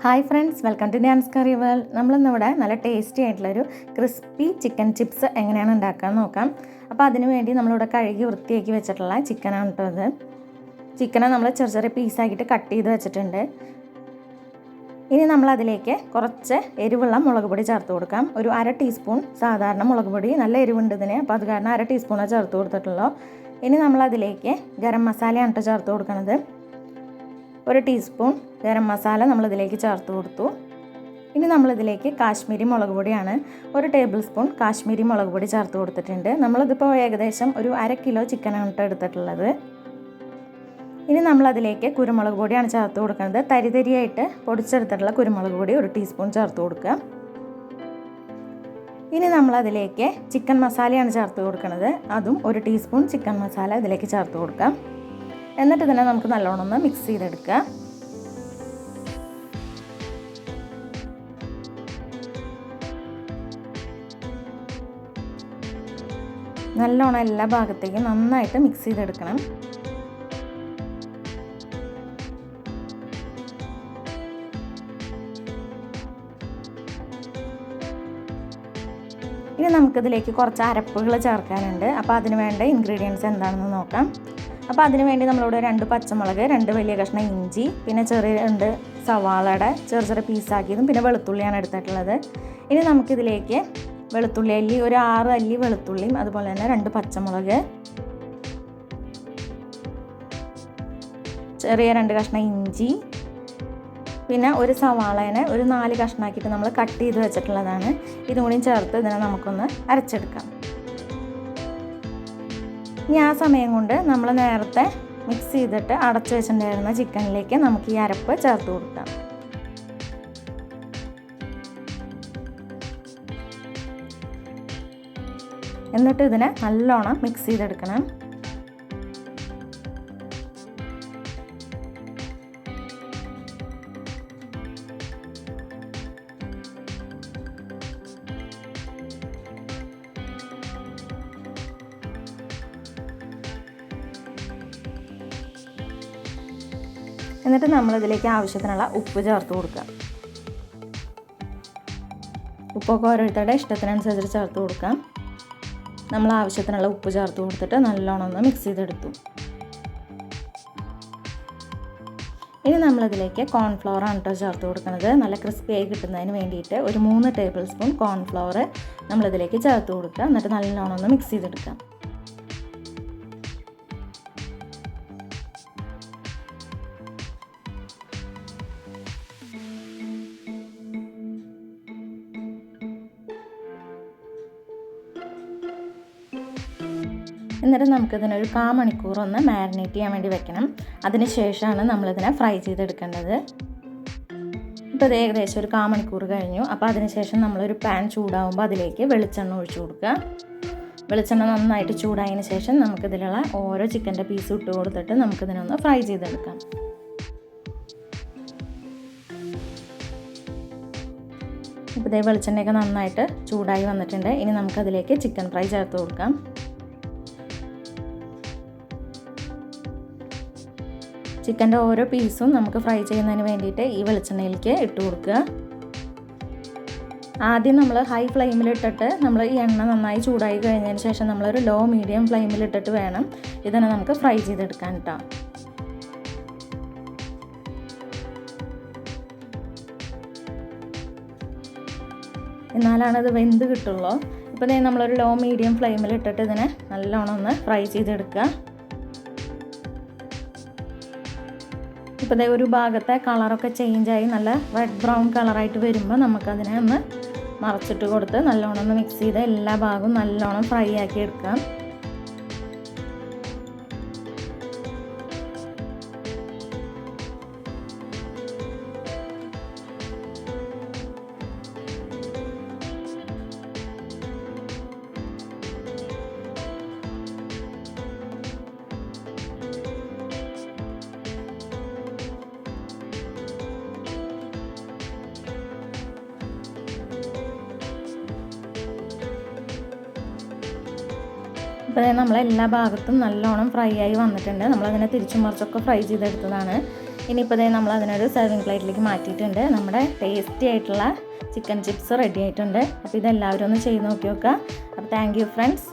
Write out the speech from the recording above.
Hi friends, welcome to dance curry world. നമ്മളിന്നിവിടെ നല്ല tasty ആയിട്ടുള്ളൊരു ക്രിസ്പി ചിക്കൻ ചിപ്സ് എങ്ങനെയാണ് ഉണ്ടാക്കാൻ നോക്കാം. അപ്പോൾ അതിന് വേണ്ടി നമ്മളിവിടെ കഴുകി വൃത്തിയാക്കി വെച്ചിട്ടുള്ള ചിക്കനാണ് കേട്ടോ ഇത്. ചിക്കനെ നമ്മൾ ചെറിയ ചെറിയ പീസാക്കിയിട്ട് കട്ട് ചെയ്ത് വെച്ചിട്ടുണ്ട്. ഇനി നമ്മളതിലേക്ക് കുറച്ച് എരിവുള്ള മുളക് പൊടി ചേർത്ത് കൊടുക്കാം. ഒരു 1/2 ടീസ്പൂൺ സാധാരണ മുളക് പൊടി, നല്ല എരിവുണ്ട് ഇതിന്, അപ്പോൾ അത് കാരണം 1/2 ടീസ്പൂണാണ് ചേർത്ത് കൊടുത്തിട്ടുള്ളൂ. ഇനി നമ്മളതിലേക്ക് ഗരം മസാലയാണ് കേട്ടോ ചേർത്ത് കൊടുക്കുന്നത്. 1 ടീസ്പൂൺ ഗരം മസാല നമ്മളിതിലേക്ക് ചേർത്ത് കൊടുത്തു. ഇനി നമ്മളിതിലേക്ക് കാശ്മീരി മുളക് പൊടിയാണ്, 1 ടേബിൾ സ്പൂൺ കാശ്മീരി മുളക് പൊടി ചേർത്ത് കൊടുത്തിട്ടുണ്ട്. നമ്മളിതിപ്പോൾ ഏകദേശം ഒരു 1/2 കിലോ ചിക്കനാണ് കേട്ടോ എടുത്തിട്ടുള്ളത്. ഇനി നമ്മളതിലേക്ക് കുരുമുളക് പൊടിയാണ് ചേർത്ത് കൊടുക്കുന്നത്. തരിതരിയായിട്ട് പൊടിച്ചെടുത്തിട്ടുള്ള കുരുമുളക് പൊടി 1 ടീസ്പൂൺ ചേർത്ത് കൊടുക്കുക. ഇനി നമ്മളതിലേക്ക് ചിക്കൻ മസാലയാണ് ചേർത്ത് കൊടുക്കുന്നത്. അതും 1 ടീസ്പൂൺ ചിക്കൻ മസാല ഇതിലേക്ക് ചേർത്ത് കൊടുക്കാം. എന്നിട്ട് ഇതിനെ നമുക്ക് നല്ലോണം ഒന്ന് മിക്സ് ചെയ്തെടുക്കുക. നല്ലോണം എല്ലാ ഭാഗത്തേക്കും നന്നായിട്ട് മിക്സ് ചെയ്തെടുക്കണം. ഇനി നമുക്കിതിലേക്ക് കുറച്ച് അരപ്പുകൾ ചേർക്കാനുണ്ട്. അപ്പോൾ അതിന് വേണ്ട ഇൻഗ്രീഡിയൻസ് എന്താണെന്ന് നോക്കാം. അപ്പോൾ അതിന് വേണ്ടി നമ്മളിവിടെ 2 പച്ചമുളക്, 2 വലിയ കഷ്ണം ഇഞ്ചി, പിന്നെ ചെറിയ 2 സവാളയുടെ ചെറിയ ചെറിയ പീസാക്കിയതും, പിന്നെ വെളുത്തുള്ളിയാണ് എടുത്തിട്ടുള്ളത്. ഇനി നമുക്കിതിലേക്ക് വെളുത്തുള്ളി അല്ലി, ഒരു 6 അല്ലി വെളുത്തുള്ളിയും, അതുപോലെ തന്നെ 2 പച്ചമുളക്, ചെറിയ 2 കഷ്ണം ഇഞ്ചി, പിന്നെ ഒരു സവാളേനെ ഒരു 4 കഷ്ണമാക്കിയിട്ട് നമ്മൾ കട്ട് ചെയ്ത് വെച്ചിട്ടുള്ളതാണ്. ഇതും കൂടി ചേർത്ത് ഇതിനെ നമുക്കൊന്ന് അരച്ചെടുക്കാം. ഇനി ആ സമയം കൊണ്ട് നമ്മൾ നേരത്തെ മിക്സ് ചെയ്തിട്ട് അടച്ചു വെച്ചിട്ടുണ്ടായിരുന്ന ചിക്കനിലേക്ക് നമുക്ക് ഈ അരപ്പ് ചേർത്ത് കൊടുക്കാം. എന്നിട്ട് ഇതിനെ നല്ലോണം മിക്സ് ചെയ്തെടുക്കണം. എന്നിട്ട് നമ്മളിതിലേക്ക് ആവശ്യത്തിനുള്ള ഉപ്പ് ചേർത്ത് കൊടുക്കുക. ഉപ്പൊക്കെ ഓരോരുത്തരുടെ ഇഷ്ടത്തിനനുസരിച്ച് ചേർത്ത് കൊടുക്കാം. നമ്മൾ ആവശ്യത്തിനുള്ള ഉപ്പ് ചേർത്ത് കൊടുത്തിട്ട് നല്ലോണം ഒന്ന് മിക്സ് ചെയ്തെടുത്തു. ഇനി നമ്മളിതിലേക്ക് കോൺഫ്ലവറാണ് കേട്ടോ ചേർത്ത് കൊടുക്കുന്നത്. നല്ല ക്രിസ്പിയായി കിട്ടുന്നതിന് വേണ്ടിയിട്ട് ഒരു 3 ടേബിൾ സ്പൂൺ കോൺഫ്ലവർ നമ്മളിതിലേക്ക് ചേർത്ത് കൊടുക്കുക. എന്നിട്ട് നല്ലോണം ഒന്ന് മിക്സ് ചെയ്തെടുക്കാം. എന്നിട്ട് നമുക്കിതിനൊരു 1/4 മണിക്കൂർ ഒന്ന് മാരിനേറ്റ് ചെയ്യാൻ വേണ്ടി വെക്കണം. അതിന് ശേഷമാണ് നമ്മളിതിനെ ഫ്രൈ ചെയ്തെടുക്കേണ്ടത്. ഇപ്പോൾ ഇത് ഏകദേശം ഒരു 1/4 മണിക്കൂർ കഴിഞ്ഞു. അപ്പോൾ അതിന് ശേഷം നമ്മളൊരു പാൻ ചൂടാകുമ്പോൾ അതിലേക്ക് വെളിച്ചെണ്ണ ഒഴിച്ചു കൊടുക്കുക. വെളിച്ചെണ്ണ നന്നായിട്ട് ചൂടായതിന് ശേഷം നമുക്കിതിലുള്ള ഓരോ ചിക്കൻ്റെ പീസ് ഇട്ട് കൊടുത്തിട്ട് നമുക്കിതിനൊന്ന് ഫ്രൈ ചെയ്തെടുക്കാം. ഇപ്പോൾ ഇതേ വെളിച്ചെണ്ണയൊക്കെ നന്നായിട്ട് ചൂടായി വന്നിട്ടുണ്ട്. ഇനി നമുക്കതിലേക്ക് ചിക്കൻ ഫ്രൈ ചേർത്ത് കൊടുക്കാം. ചിക്കൻ്റെ ഓരോ പീസും നമുക്ക് ഫ്രൈ ചെയ്യുന്നതിന് വേണ്ടിയിട്ട് ഈ വെളിച്ചെണ്ണയിലേക്ക് ഇട്ട് കൊടുക്കുക. ആദ്യം നമ്മൾ ഹൈ ഫ്ലെയിമിലിട്ടിട്ട് നമ്മൾ ഈ എണ്ണ നന്നായി ചൂടായി കഴിഞ്ഞതിന് ശേഷം നമ്മളൊരു ലോ മീഡിയം ഫ്ലെയിമിലിട്ടിട്ട് വേണം ഇതിനെ നമുക്ക് ഫ്രൈ ചെയ്തെടുക്കാൻ കേട്ടോ. എന്നാലാണ് ഇത് വെന്ത് കിട്ടുള്ളൂ. ഇപ്പോൾ നമ്മളൊരു ലോ മീഡിയം ഫ്ലെയിമിലിട്ടിട്ട് ഇതിനെ നല്ലോണം ഒന്ന് ഫ്രൈ ചെയ്തെടുക്കുക. ഇപ്പോൾ ഒരു ഭാഗത്തെ കളറൊക്കെ ചേഞ്ചായി നല്ല റെഡ് ബ്രൗൺ കളറായിട്ട് വരുമ്പോൾ നമുക്കതിനെ ഒന്ന് മറച്ചിട്ട് കൊടുത്ത് നല്ലോണം ഒന്ന് മിക്സ് ചെയ്ത് എല്ലാ ഭാഗവും നല്ലോണം ഫ്രൈ ആക്കി എടുക്കാം. ഇപ്പോൾ നമ്മൾ എല്ലാ ഭാഗത്തും നല്ലോണം ഫ്രൈ ആയി വന്നിട്ടുണ്ട്. നമ്മളതിനെ തിരിച്ചും മറിച്ചൊക്കെ ഫ്രൈ ചെയ്തെടുത്തതാണ്. ഇനിയിപ്പോൾ നമ്മൾ അതിനൊരു സെർവിങ് പ്ലേറ്റിലേക്ക് മാറ്റിയിട്ടുണ്ട്. നമ്മുടെ ടേസ്റ്റി ആയിട്ടുള്ള ചിക്കൻ ചിപ്സ് റെഡി ആയിട്ടുണ്ട്. അപ്പോൾ ഇതെല്ലാവരും ഒന്ന് ചെയ്ത് നോക്കി നോക്കുക. അപ്പോൾ താങ്ക് യു ഫ്രണ്ട്സ്.